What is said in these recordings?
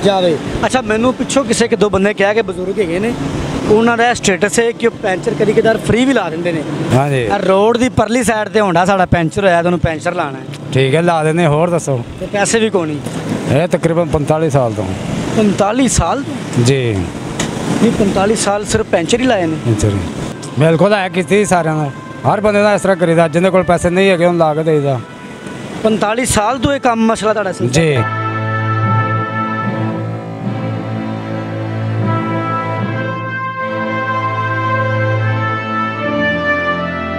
ਜਾਵੇ। ਅੱਛਾ ਮੈਨੂੰ ਪਿੱਛੋਂ ਕਿਸੇ ਕਿ ਦੋ ਬੰਦੇ ਕਿਹਾ ਕਿ ਬਜ਼ੁਰਗ ਹੈਗੇ ਨੇ ਉਹਨਾਂ ਦਾ ਸਟੇਟਸ ਹੈ ਕਿ ਉਹ ਪੈਂਚਰ ਕਦੀ ਕਦਾਰ ਫ੍ਰੀ ਵੀ ਲਾ ਦਿੰਦੇ ਨੇ। ਹਾਂਜੀ ਰੋਡ ਦੀ ਪਰਲੀ ਸਾਈਡ ਤੇ ਹੁੰਦਾ ਸਾਡਾ ਪੈਂਚਰ ਹੋਇਆ ਤੁਹਾਨੂੰ ਪੈਂਚਰ ਲਾਣਾ ਹੈ। ਠੀਕ ਹੈ ਲਾ ਦਿੰਦੇ। ਹੋਰ ਦੱਸੋ। ਤੇ ਪੈਸੇ ਵੀ ਕੋਣੀ। ਇਹ ਤਕਰੀਬਨ 45 ਸਾਲ ਤੋਂ। 45 ਸਾਲ ਤੋਂ ਜੀ ਨਹੀਂ 45 ਸਾਲ ਸਿਰਫ ਪੈਂਚਰ ਹੀ ਲਾਏ ਨੇ। ਜੀ ਬਿਲਕੁਲ ਹੈ ਕੀਤੀ ਸਾਰਿਆਂ ਦਾ ਹਰ ਬੰਦੇ ਦਾ ਇਸ ਤਰ੍ਹਾਂ ਕਰੀਦਾ ਜਿਹਦੇ ਕੋਲ ਪੈਸੇ ਨਹੀਂ ਹੈਗੇ ਉਹਨੂੰ ਲਾ ਕੇ ਦੇਈਦਾ। 45 ਸਾਲ ਤੋਂ ਇਹ ਕੰਮ ਮਸਲਾ ਤੁਹਾਡਾ ਸੀ ਜੀ।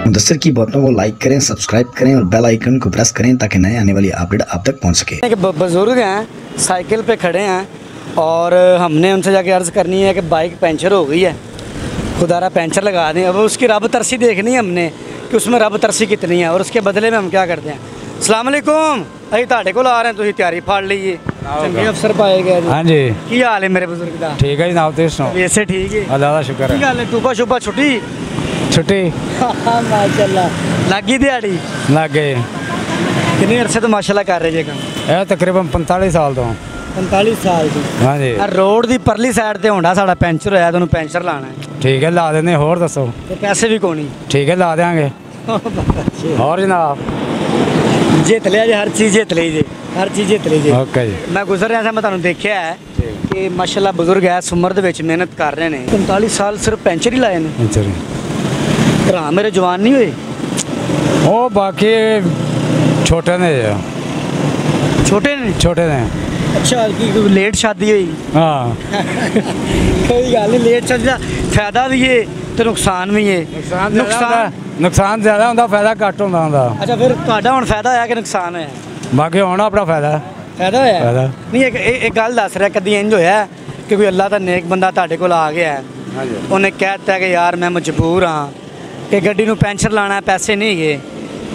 मुदस्सिर की बातों को लाइक करें, सब्सक्राइब करें और बेल आइकन को प्रेस करें ताकि नए आने वाली अपडेट आप तक पहुंच सके। एक बुजुर्ग हैं साइकिल पे खड़े हैं और हमने उनसे जाके अर्ज़ करनी है कि बाइक पंचर हो गई है, खुदारा पंचर लगा दें। अब उसकी रब तरसी देखनी है हमने कि उसमें रब तरसी कितनी है और उसके बदले में हम क्या करते हैं। अस्सलाम वालेकुम अभी ਤੁਹਾਡੇ ਕੋਲ आ रहे हैं, तुम तैयारी फाड़ लीजिए चंगे अफसर पाए गए। हाँ जी की हाल है मेरे बुजुर्ग का? ठीक है जनाब तुम सुनाओ। वैसे ठीक है अल्लाह का शुक्र की है। गल है टूबा शुबा छुट्टी छुट्टी माशाल्लाह लग गई दिहाड़ी लग गए। कितने अरसे तो माशाल्लाह कर रहे जे काम? ਇਹ ਤਕਰੀਬਨ 45 ਸਾਲ ਤੋਂ। 45 ਸਾਲ ਦੀ। हाँ जी ਰੋਡ ਦੀ ਪਰਲੀ ਸਾਈਡ ਤੇ ਹੁੰਦਾ ਸਾਡਾ ਪੈਂਚਰ ਹੋਇਆ ਤੁਹਾਨੂੰ ਪੈਂਚਰ ਲਾਣਾ ਹੈ। ठीक है ला देंगे। ਹੋਰ ਦੱਸੋ। ਤੇ ਪੈਸੇ ਵੀ ਕੋਣੀ। ठीक है ला देंगे। और जनाब ਜਿੱਤ ਲਿਆ ਜੇ ਹਰ ਚੀਜ਼ ਜਿੱਤ ਲਈ ਜੇ ਹਰ ਚੀਜ਼ ਜਿੱਤ ਲਈ ਜੇ। ओके जी ਮੈਂ ਗੁਜ਼ਰ ਰਿਹਾ ਸੀ ਮੈਂ ਤੁਹਾਨੂੰ ਦੇਖਿਆ ਹੈ ਕਿ ਮਾਸ਼ਾਅੱਲਾ ਬਜ਼ੁਰਗ ਹੈ ਇਸ ਉਮਰ ਦੇ ਵਿੱਚ ਮਿਹਨਤ ਕਰ ਰਹੇ ਨੇ। 45 ਸਾਲ ਸਿਰਫ ਪੈਂਚਰ ਹੀ ਲਾਏ ਨੇ। अच्छा जी ਭਰਾ ਮੇਰੇ ਜਵਾਨ ਨਹੀਂ ਹੋਏ? ਉਹ ਬਾਕੀ ਛੋਟੇ ਨੇ ਜੀ। ਛੋਟੇ ਨੇ। ਛੋਟੇ ਨੇ। ਅੱਛਾ ਕੀ ਕੋਈ ਲੇਟ ਸ਼ਾਦੀ ਹੋਈ? ਹਾਂ ਕੋਈ ਗੱਲ ਨਹੀਂ ਲੇਟ ਸ਼ਾਦੀ ਦਾ ਫਾਇਦਾ ਵੀ ਹੈ ਤੇ ਨੁਕਸਾਨ ਵੀ ਹੈ। ਨੁਕਸਾਨ ਜ਼ਿਆਦਾ ਹੁੰਦਾ ਫਾਇਦਾ ਘੱਟ ਹੁੰਦਾ। ਅੱਛਾ ਫਿਰ ਤੁਹਾਡਾ ਹੁਣ ਫਾਇਦਾ ਹੋਇਆ ਕਿ ਨੁਕਸਾਨ ਹੋਇਆ? ਬਾਕੀ ਹੁਣ ਆਪਣਾ ਫਾਇਦਾ ਫਾਇਦਾ ਹੋਇਆ ਫਾਇਦਾ। ਨਹੀਂ ਇੱਕ ਗੱਲ ਦੱਸ ਰਿਹਾ ਕਦੀ ਇੰਜ ਹੋਇਆ ਕਿ ਕੋਈ ਅੱਲਾ ਦਾ ਨੇਕ ਬੰਦਾ ਤੁਹਾਡੇ ਕੋਲ ਆ ਗਿਆ ਉਹਨੇ ਕਹਿ ਦਿੱਤਾ ਕਿ ਯਾਰ ਮੈਂ ਮਜਬੂਰ ਹਾਂ ਕਿ ਗੱਡੀ ਨੂੰ ਪੈਂਚਰ ਲਾਣਾ ਪੈਸੇ ਨਹੀਂ ਹੈਗੇ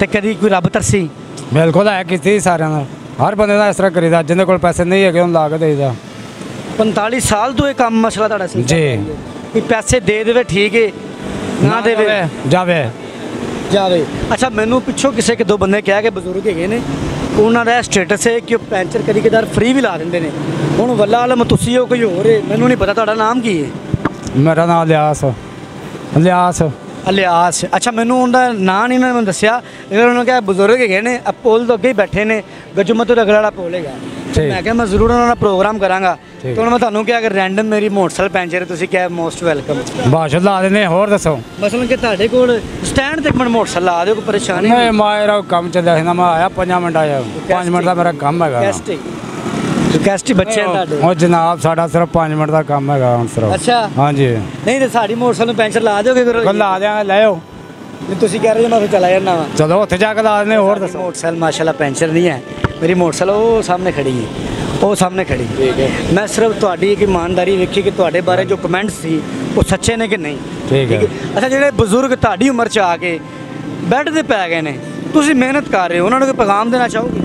ਤੇ ਕਦੀ ਕੋਈ ਰੱਬ ਤਰਸੀ? ਬਿਲਕੁਲ ਹੈ ਕੀਤੀ ਸਾਰਿਆਂ ਦਾ ਹਰ ਬੰਦੇ ਦਾ ਇਸ ਤਰ੍ਹਾਂ ਕਰੀਦਾ ਜਿਹਦੇ ਕੋਲ ਪੈਸੇ ਨਹੀਂ ਹੈਗੇ ਉਹਨੂੰ ਲਾ ਕੇ ਦੇਈਦਾ। 45 ਸਾਲ ਤੋਂ ਇਹ ਕੰਮ ਮਸਲਾ ਤੁਹਾਡਾ ਸੀ ਜੀ ਕਿ ਪੈਸੇ ਦੇ ਦੇਵੇ ਠੀਕ ਹੈ ਨਾ ਦੇਵੇ ਜਾਵੇ। ਅੱਛਾ ਮੈਨੂੰ ਪਿੱਛੋਂ ਕਿਸੇ ਕਿ ਦੋ ਬੰਦੇ ਕਿਹਾ ਕਿ ਬਜ਼ੁਰਗ ਹੈਗੇ ਨੇ ਉਹਨਾਂ ਦਾ ਸਟੇਟਸ ਹੈ ਕਿ ਉਹ ਪੈਂਚਰ ਕਦੀ ਕਦਾਰ ਫ੍ਰੀ ਵੀ ਲਾ ਦਿੰਦੇ ਨੇ। ਹੁਣ ਵੱਲਾ ਆਲਮ ਤੁਸੀਂ ਹੋ ਕੋਈ ਹੋਰ ਹੈ ਮੈਨੂੰ ਨਹੀਂ ਪਤਾ ਤੁਹਾਡਾ ਨਾਮ ਕੀ ਹੈ? ਮੇਰਾ ਨਾਮ ਇਲਿਆਸ। ਇਲਿਆਸ। ਅੱਛਾ ਮੈਨੂੰ ਉਹਦਾ ਨਾਂ ਨਹੀਂ ਉਹਨਾਂ ਨੇ ਦੱਸਿਆ ਲੇਕਿਨ ਉਹਨਾਂ ਕਿਹਾ ਬਜ਼ੁਰਗ ਹੈਗੇ ਨੇ ਪੁੱਲ ਤੋਂ ਅੱਗੇ ਹੀ ਬੈਠੇ ਨੇ ਗੱਜੂਮਤ ਰਗੜਾ ਵਾਲਾ ਪੁੱਲ ਹੈਗਾ। ਮੈਂ ਕਿਹਾ ਮੈਂ ਜ਼ਰੂਰ ਉਹਨਾਂ ਨਾਲ ਪ੍ਰੋਗਰਾਮ ਕਰਾਂਗਾ ਤੇ ਹੁਣ ਮੈਂ ਤੁਹਾਨੂੰ ਕਿਹਾ ਅਗਰ ਰੈਂਡਮ ਮੇਰੀ ਮੋਟਰਸਾਈਕਲ ਪੈਂਚਰ ਤੁਸੀਂ ਕਿਹਾ ਮੋਸਟ ਵੈਲਕਮ ਬਾਸ਼ਾ ਲਾ ਦਿੰਦੇ। ਹੋਰ ਦੱਸੋ। ਮਸਲਨ ਕਿ ਤੁਹਾਡੇ ਕੋਲ ਸਟੈਂਡ ਤੇ ਇੱਕ ਮਿੰਟ ਮੋਟਰਸਾਈਕਲ ਲਾ ਦਿਓ ਕੋਈ ਪਰੇਸ਼ਾਨੀ ਨਹੀਂ ਮੇਰਾ ਕੰਮ ਚੱਲਿਆ ਸੀ ਨਾ ਮੈਂ ਆਇਆ 5 ਮਿੰਟ ਆਇਆ 5 ਮਿੰਟ ਦਾ ਮੇਰਾ ਕੰਮ ਹੈਗਾ। ਰਿਕਵੈਸਟ ਬੱਚੇ ਆ ਤੁਹਾਡੇ? ਉਹ ਜਨਾਬ ਸਾਡਾ ਸਿਰਫ 5 ਮਿੰਟ ਦਾ ਕੰਮ ਹੈਗਾ ਹੁਣ ਸਿਰਫ। ਅੱਛਾ ਹਾਂਜੀ ਨਹੀਂ ਤੇ ਸਾਡੀ ਮੋਟਰਸਾਈਕਲ ਨੂੰ ਪੈਂਚਰ ਲਾ ਦਿਓਗੇ? ਲਾ ਦਿਆਂਗੇ ਲੈ ਆਓ। ਤੁਸੀਂ ਕਹਿ ਰਹੇ ਹੋ ਮੈਂ ਫਿਰ ਚਲਾ ਜਾਣਾ ਵਾ। ਚਲੋ ਉੱਥੇ ਜਾ ਕੇ ਲਾ ਦਿੰਦੇ। ਹੋਰ ਦੱਸੋ। ਮੋਟਰਸਾਈਕਲ ਮਾਸ਼ਾਅੱਲਾ ਪੈਂਚਰ ਨਹੀਂ ਹੈ ਮੇਰੀ ਮੋਟਰਸਾਈਕਲ ਉਹ ਸਾਹਮਣੇ ਖੜੀ ਹੈ ਉਹ ਸਾਹਮਣੇ ਖੜੀ। ਠੀਕ ਹੈ ਮੈਂ ਸਿਰਫ ਤੁਹਾਡੀ ਇੱਕ ਇਮਾਨਦਾਰੀ ਵੇਖੀ ਕਿ ਤੁਹਾਡੇ ਬਾਰੇ ਜੋ ਕਮੈਂਟਸ ਸੀ ਉਹ ਸੱਚੇ ਨੇ ਕਿ ਨਹੀਂ। ਠੀਕ ਹੈ। ਅੱਛਾ ਜਿਹੜੇ ਬਜ਼ੁਰਗ ਤੁਹਾਡੀ ਉਮਰ 'ਚ ਆ ਕੇ ਬੈੱਡ 'ਤੇ ਪੈ ਗਏ ਨੇ ਤੁਸੀਂ ਮਿਹਨਤ ਕਰ ਰਹੇ ਹੋ ਉਹਨਾਂ ਨੂੰ ਕੋਈ ਪੈਗਾਮ ਦੇਣਾ ਚਾਹੋਗੇ?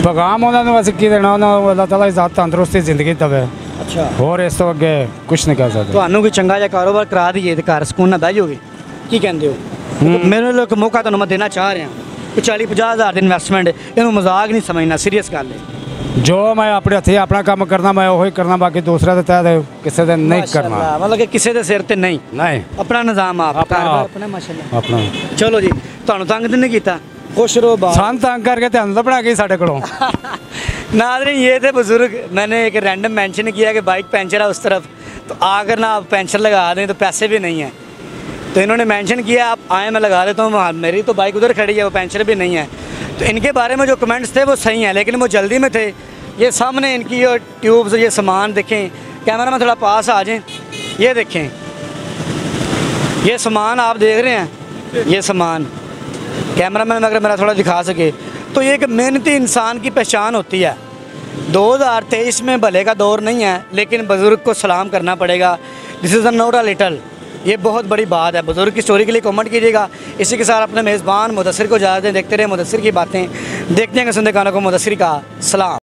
ਪੈਗਾਮ ਉਹਨਾਂ ਨੂੰ ਅਸੀਂ ਕੀ ਦੇਣਾ ਉਹਨਾਂ ਨੂੰ ਅੱਲਾਹ ਤਾਲਾ ਇਜ਼ਤ ਤੰਦਰੁਸਤੀ ਜ਼ਿੰਦਗੀ ਦੇਵੇ। ਅੱਛਾ ਹੋਰ ਇਸ ਤੋਂ ਅੱਗੇ ਕੁਛ ਨਹੀਂ ਕਰ ਸਕਦੇ। ਤੁਹਾਨੂੰ ਕੋਈ ਚੰਗਾ ਜਿਹਾ ਕਾਰੋਬਾਰ ਕਰਾ ਦਈਏ ਤੇ ਘਰ ਸਕੂਨ ਨਾਲ ਬਹਿ ਜਾਓਗੇ ਕੀ ਕਹਿੰਦੇ ਹੋ? ਮੇਰੇ ਲਈ ਇੱਕ ਮੌਕਾ ਤੁਹਾਨੂੰ ਮੈਂ ਦੇਣਾ ਚਾਹ ਰਿਹਾ ਕਿ 40-50 ਹਜ਼ਾਰ ਦੀ ਇਨਵੈਸਟਮੈਂਟ ਇਹਨੂੰ ਮਜ਼ਾਕ ਨਹੀਂ ਸਮਝਣਾ ਸੀਰੀਅਸ ਗੱਲ ਹੈ। ਜੋ ਮੈਂ ਆਪਣੇ ਹੱਥੀਂ ਆਪਣਾ ਕੰਮ ਕਰਨਾ ਮੈਂ ਉਹੀ ਕਰਨਾ ਬਾਕੀ ਦੂਸਰਾ ਦੇ ਤਹਿਤ ਕਿਸੇ ਦੇ ਨਹੀਂ ਕਰਨਾ। ਮਤਲਬ ਕਿ ਕਿਸੇ ਦੇ ਸਿਰ ਤੇ ਨਹੀਂ ਆਪਣਾ ਨਿਜ਼ਾਮ ਆਪਣਾ ਮਾਸ਼ਾਅੱਲਾ ਆਪਣਾ। ਚਲੋ ਜੀ ਤੁਹਾਨੂੰ ਤੰਗ ਤਾਂ ਨਹੀਂ ਕੀਤਾ? खुश रहो बात सान तंग करके तो अंदर बना गई साढ़े को। नाज़रीन ये थे बुजुर्ग मैंने एक रैंडम मेंशन किया कि बाइक पंचर है उस तरफ तो आकर ना आप पंचर लगा दें तो पैसे भी नहीं हैं तो इन्होंने मेंशन किया आप आए मैं लगा देता हूँ। मेरी तो बाइक उधर खड़ी है वो पंचर भी नहीं है तो इनके बारे में जो कमेंट्स थे वो सही हैं लेकिन वो जल्दी में थे। ये सामने इनकी ये ट्यूब्स ये सामान देखें कैमरा में थोड़ा पास आ जाएँ ये देखें ये सामान आप देख रहे हैं ये सामान कैमरा मैन अगर मेरा थोड़ा दिखा सके तो ये एक मेहनती इंसान की पहचान होती है। 2023 में भले का दौर नहीं है लेकिन बुज़ुर्ग को सलाम करना पड़ेगा। This is not a little ये बहुत बड़ी बात है। बुज़ुर्ग की स्टोरी के लिए कमेंट कीजिएगा। इसी के साथ अपने मेज़बान मुदस्सिर को इजाज़त दें। देखते रहे मुदस्सिर की बातें देखते हैं सुनते गानों को मुदस्सिर का सलाम।